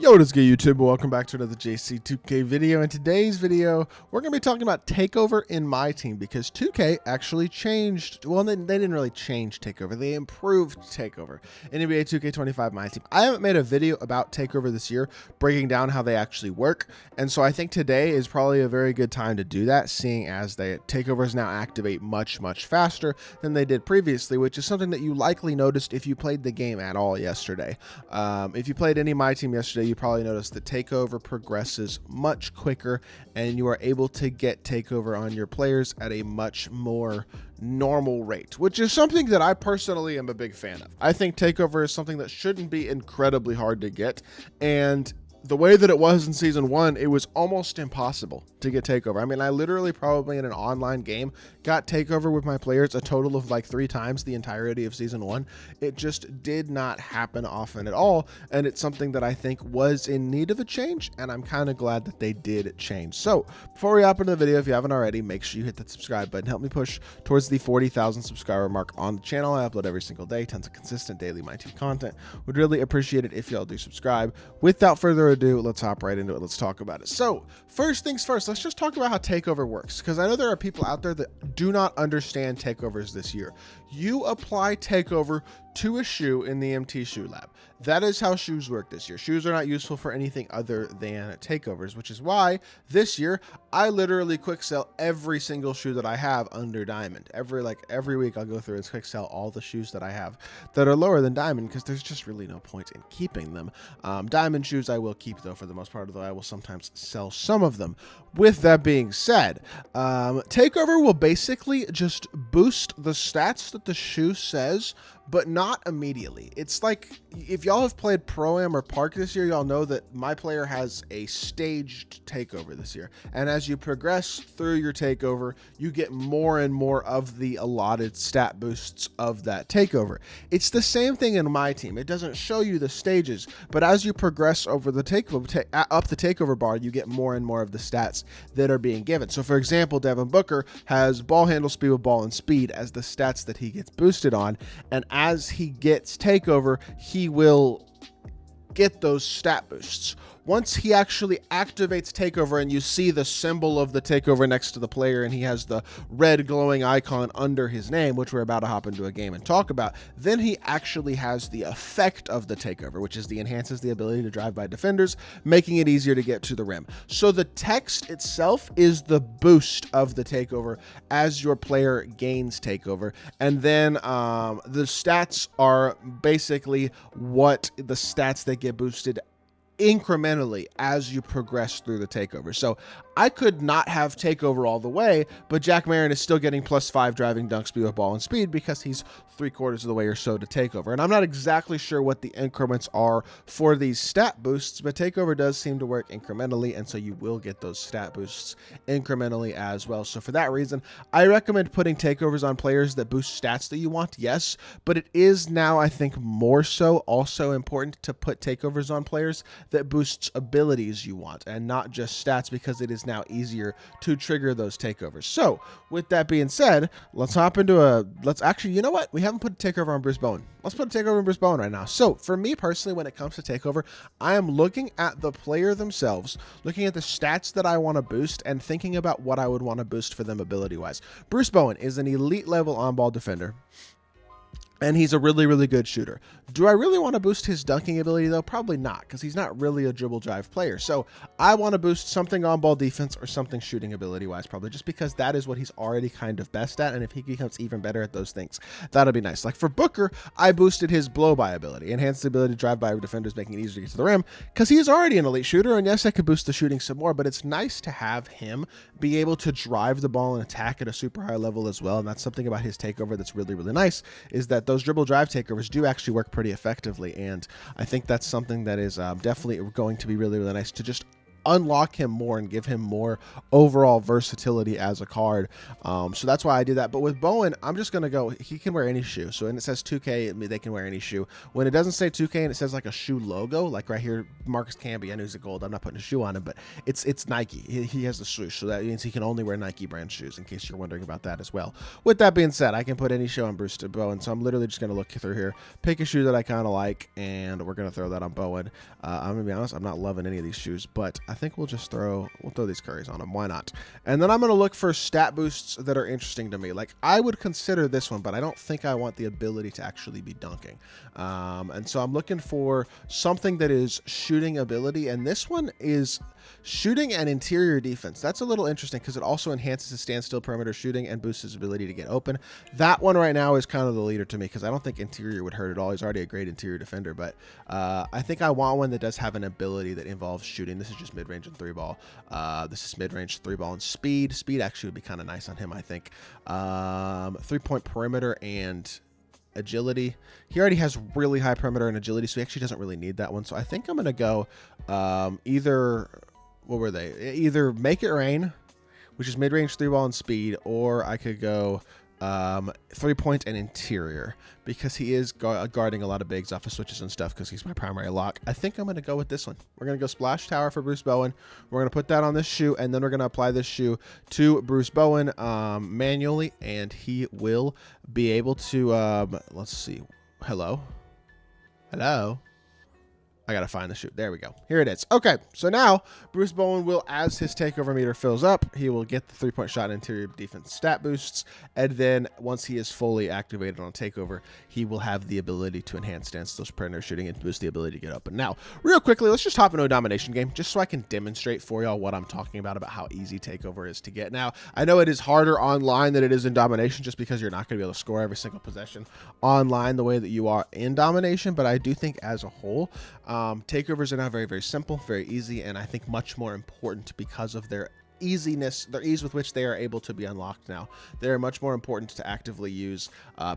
Yo, what is good, YouTube? Welcome back to another JC2K video. In today's video, we're going to be talking about TakeOver in MyTEAM because 2K actually changed. Well, they didn't really change TakeOver. They improved TakeOver in NBA 2K25 MyTEAM. I haven't made a video about TakeOver this year, breaking down how they actually work. And so I think today is probably a very good time to do that, seeing as TakeOvers now activate much faster than they did previously, which is something that you likely noticed if you played the game at all yesterday. If you played any MyTEAM yesterday, you probably noticed that takeover progresses much quicker and you are able to get takeover on your players at a much more normal rate, which is something that I personally am a big fan of. I think takeover is something that shouldn't be incredibly hard to get, and the way that it was in season 1, it was almost impossible to get takeover. I mean, I literally probably in an online game got takeover with my players a total of like 3 times the entirety of season 1. It just did not happen often at all, and it's something that I think was in need of a change, and I'm kind of glad that they did change. So before we hop into the video, if you haven't already, make sure you hit that subscribe button. Help me push towards the 40,000 subscriber mark on the channel. I upload every single day, tons of consistent daily MyTEAM content. Would really appreciate it if y'all do subscribe. Without further ado, let's hop right into it. Let's talk about it. So first things first, let's just talk about how takeover works, because I know there are people out there that do not understand takeovers this year. You apply takeover to a shoe in the MT shoe lab. That is how shoes work this year. Shoes are not useful for anything other than takeovers, which is why this year I literally quick sell every single shoe that I have under diamond. Every week I'll go through and quick sell all the shoes that I have that are lower than diamond, because there's just really no point in keeping them. Diamond shoes I will keep though for the most part, although I will sometimes sell some of them. With that being said, takeover will basically just boost the stats that the shoe says, but not immediately. It's like, if y'all have played Pro-Am or Park this year, y'all know that my player has a staged takeover this year. And as you progress through your takeover, you get more and more of the allotted stat boosts of that takeover. It's the same thing in MyTEAM. It doesn't show you the stages, but as you progress over the takeover, up the takeover bar, you get more and more of the stats that are being given. So for example, Devin Booker has ball handle speed with ball and speed as the stats that he gets boosted on, and as he gets takeover, he will get those stat boosts. Once he actually activates takeover and you see the symbol of the takeover next to the player and he has the red glowing icon under his name, which we're about to hop into a game and talk about, then he actually has the effect of the takeover, which is the enhances the ability to drive by defenders, making it easier to get to the rim. So the text itself is the boost of the takeover as your player gains takeover, and then the stats are basically what the stats that get boosted incrementally as you progress through the takeover. So I could not have takeover all the way, but Jack Marin is still getting +5 driving dunk speed with ball and speed because he's 3/4 of the way or so to takeover. And I'm not exactly sure what the increments are for these stat boosts, but takeover does seem to work incrementally, and so you will get those stat boosts incrementally as well. So for that reason, I recommend putting takeovers on players that boost stats that you want, yes, but it is now, I think, more so also important to put takeovers on players that boosts abilities you want and not just stats, because it is now easier to trigger those takeovers. So with that being said, let's hop into let's actually, you know what? We haven't put a takeover on Bruce Bowen. Let's put a takeover on Bruce Bowen right now. So for me personally, when it comes to takeover, I am looking at the player themselves, looking at the stats that I want to boost and thinking about what I would want to boost for them ability wise. Bruce Bowen is an elite level on-ball defender, and he's a really good shooter. Do I really want to boost his dunking ability though? Probably not, because he's not really a dribble drive player. So I want to boost something on ball defense or something shooting ability wise, probably just because that is what he's already kind of best at. And if he becomes even better at those things, that'll be nice. Like for Booker, I boosted his blow by ability, enhanced the ability to drive by defenders, making it easier to get to the rim, because he is already an elite shooter. And yes, I could boost the shooting some more, but it's nice to have him be able to drive the ball and attack at a super high level as well. And that's something about his takeover that's really nice, is that those dribble drive takeovers do actually work pretty effectively, and I think that's something that is definitely going to be really nice to just unlock him more and give him more overall versatility as a card. So that's why I do that. But with Bowen, I'm just going to go, he can wear any shoe. So when it says 2K, they can wear any shoe. When it doesn't say 2K and it says like a shoe logo, like right here, Marcus Camby, I know he's a gold. I'm not putting a shoe on him, but it's Nike. He has the swoosh. So that means he can only wear Nike brand shoes, in case you're wondering about that as well. With that being said, I can put any shoe on Bruce Bowen. So I'm literally just going to look through here, pick a shoe that I kind of like, and we're going to throw that on Bowen. I'm going to be honest, I'm not loving any of these shoes, but I think we'll throw these Currys on him. Why not? And then I'm going to look for stat boosts that are interesting to me. Like, I would consider this one, but I don't think I want the ability to actually be dunking. And so I'm looking for something that is shooting ability, and this one is shooting and interior defense. That's a little interesting because it also enhances his standstill perimeter shooting and boosts his ability to get open. That one right now is kind of the leader to me because I don't think interior would hurt at all. He's already a great interior defender, but I think I want one that does have an ability that involves shooting. This is just mid-range and 3-ball. This is mid-range, 3-ball, and speed. Speed actually would be kind of nice on him, I think. 3-point perimeter and agility. He already has really high perimeter and agility, so he actually doesn't really need that one. So I think I'm going to go either, what were they? Either Make It Rain, which is mid-range, 3-ball, and speed, or I could go 3-point and interior because he is guarding a lot of bigs off of switches and stuff because he's my primary lock. I think I'm going to go with this one. We're going to go Splash Tower for Bruce Bowen. We're going to put that on this shoe, and then we're going to apply this shoe to Bruce Bowen manually, and he will be able to, let's see. Hello? I gotta find the shoot. There we go. Here it is. Okay, so now Bruce Bowen will, as his takeover meter fills up, he will get the 3-point shot and interior defense stat boosts, and then once he is fully activated on takeover, he will have the ability to enhance standstill perimeter shooting and boost the ability to get open. Now, real quickly, let's just hop into a domination game, just so I can demonstrate for y'all what I'm talking about how easy takeover is to get. Now, I know it is harder online than it is in domination, just because you're not going to be able to score every single possession online the way that you are in domination, but I do think as a whole, takeovers are now very, very simple, very easy, and I think much more important because of their easiness, their ease with which they are able to be unlocked now. They're much more important to actively use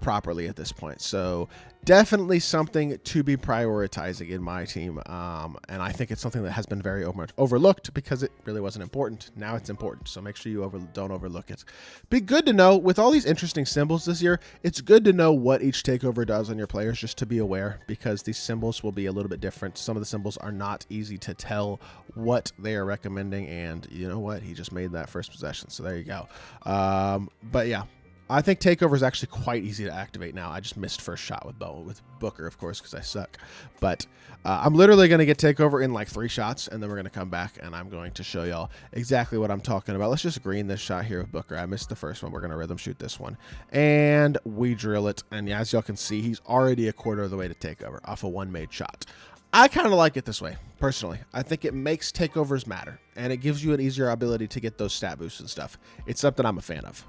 properly at this point. So definitely something to be prioritizing in my team. And I think it's something that has been very overlooked because it really wasn't important. Now it's important. So make sure you don't overlook it. Be good to know with all these interesting symbols this year, it's good to know what each takeover does on your players, just to be aware, because these symbols will be a little bit different. Some of the symbols are not easy to tell what they are recommending. And you know what? He just made that first possession. So there you go. But yeah, I think takeover is actually quite easy to activate now. I just missed first shot with Booker, of course, because I suck. But I'm literally going to get takeover in like 3 shots, and then we're going to come back, and I'm going to show y'all exactly what I'm talking about. Let's just green this shot here with Booker. I missed the first one. We're going to rhythm shoot this one, and we drill it. And yeah, as y'all can see, he's already a quarter of the way to takeover off a one made shot. I kind of like it this way, personally. I think it makes takeovers matter, and it gives you an easier ability to get those stat boosts and stuff. It's something I'm a fan of.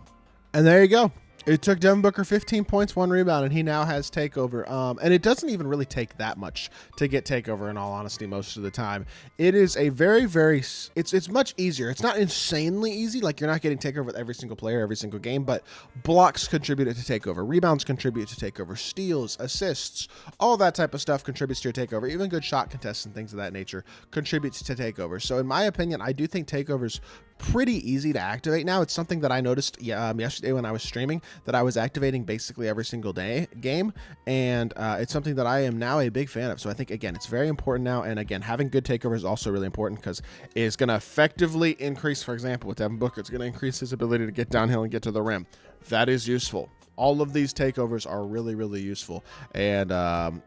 And there you go. It took Devin Booker 15 points, 1 rebound, and he now has takeover. And it doesn't even really take that much to get takeover, in all honesty, most of the time. It is a very, very, it's much easier. It's not insanely easy. Like, you're not getting takeover with every single player, every single game, but blocks contribute to takeover. Rebounds contribute to takeover. Steals, assists, all that type of stuff contributes to your takeover. Even good shot contests and things of that nature contributes to takeover. So in my opinion, I do think takeovers pretty easy to activate now. It's something that I noticed yesterday when I was streaming, that I was activating basically every single game, and it's something that I am now a big fan of. So I think, again, it's very important now, and again, having good takeover is also really important because it's going to effectively increase, for example, with Devin Booker, it's going to increase his ability to get downhill and get to the rim. That is useful. All of these takeovers are really, really useful, and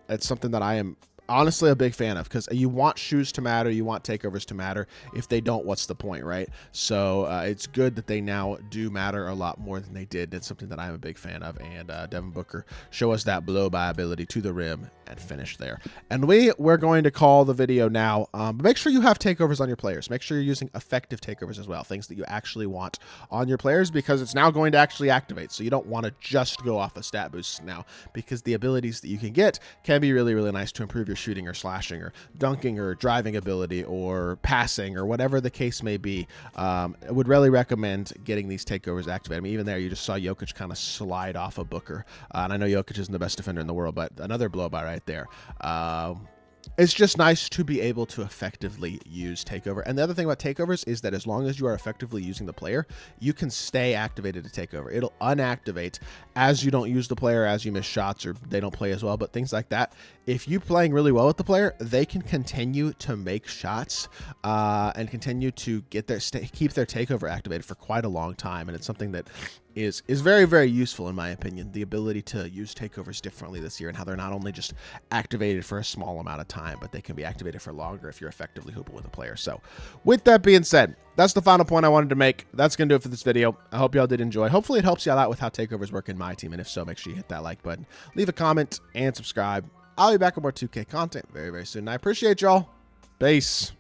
it's something that I am honestly a big fan of, because you want shoes to matter, you want takeovers to matter. If they don't, what's the point, right? So it's good that they now do matter a lot more than they did. It's something that I'm a big fan of, and Devin Booker show us that blow by ability to the rim and finish there. And we're going to call the video now. But make sure you have takeovers on your players. Make sure you're using effective takeovers as well, things that you actually want on your players, because it's now going to actually activate. So you don't want to just go off of stat boosts now, because the abilities that you can get can be really, really nice to improve your shooting or slashing or dunking or driving ability or passing or whatever the case may be. I would really recommend getting these takeovers activated. I mean, even there, you just saw Jokic kind of slide off of Booker. And I know Jokic isn't the best defender in the world, but another blow by right there. it's just nice to be able to effectively use takeover. And the other thing about takeovers is that as long as you are effectively using the player, you can stay activated to takeover. It'll unactivate as you don't use the player, as you miss shots or they don't play as well, but things like that. If you're playing really well with the player, they can continue to make shots and continue to get keep their takeover activated for quite a long time. And it's something that is very, very useful in my opinion, the ability to use takeovers differently this year and how they're not only just activated for a small amount of time, but they can be activated for longer if you're effectively hooping with a player. So with that being said, that's the final point I wanted to make. That's going to do it for this video. I hope y'all did enjoy. Hopefully it helps y'all out with how takeovers work in my team. And if so, make sure you hit that like button, leave a comment, and subscribe. I'll be back with more 2K content very, very soon. I appreciate y'all. Peace.